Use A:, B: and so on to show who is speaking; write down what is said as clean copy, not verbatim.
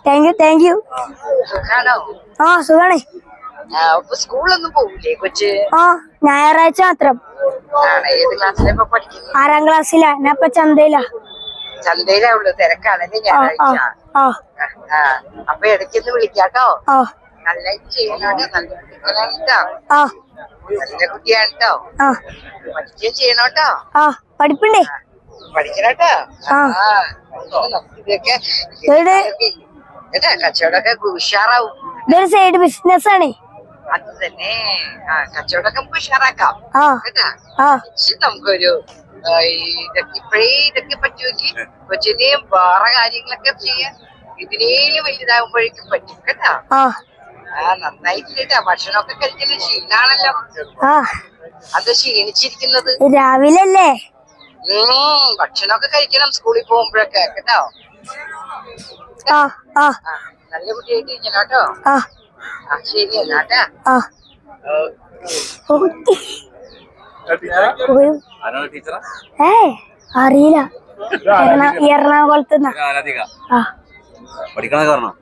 A: Thank you. ആ സുഖാണേ.
B: സ്കൂളൊന്നും പോകില്ലേ കൊച്ച്?
A: ആ ഞായറാഴ്ച മാത്രം.
B: ഏത് ക്ലാസ്സിലാ പഠിക്കുന്നത്?
A: 6ാം ക്ലാസ്സിലാ. ഞാൻ ഇപ്പൊ ചന്തയിലാ.
B: ചന്തയിലാ ഉള്ളു. തിരക്കാണല്ലേ ഞായറാഴ്ച? അപ്പൊ ഇടയ്ക്കൊന്ന് വിളിക്കാട്ടോ. നല്ല ചെയ്യണോട്ടോ. നല്ല കുട്ടികളാട്ടോ. നല്ല കുട്ടിയാട്ടോ. പഠിക്കുകയും ചെയ്യണോട്ടോ.
A: പഠിപ്പുണ്ടേ.
B: പഠിക്കണോട്ടോ. ഇതൊക്കെ കച്ചവടമൊക്കെ ഉഷാറാവും.
A: ഇതൊരു സൈഡ് ബിസിനസ് ആണ്.
B: അത് തന്നെ. കച്ചവടമൊക്കെ നമുക്ക് ഉഷാറാക്കാം കേട്ടാ. നമുക്കൊരു ഇതൊക്കെ പറ്റുമെങ്കിൽ കൊച്ചിനെയും വേറെ കാര്യങ്ങളൊക്കെ ചെയ്യാൻ ഇതിനേലും വലുതാകുമ്പോഴേക്കും പറ്റും കേട്ടാ. നന്നായിട്ട് കേട്ടാ. ഭക്ഷണമൊക്കെ കഴിക്കല് ക്ഷീണാണല്ലോ. അത് ക്ഷീണിച്ചിരിക്കുന്നത്
A: രാവിലെ അല്ലേ.
B: ഭക്ഷണമൊക്കെ കഴിക്കണം സ്കൂളിൽ പോകുമ്പോഴൊക്കെ കേട്ടോ. നല്ല കുട്ടിയായിട്ട് ഇരിക്കണോട്ടോ. ശരി എന്നാട്ടാ.
A: അറിയില്ല. എറണാകുളത്ത്
C: പഠിക്കണ കാരണം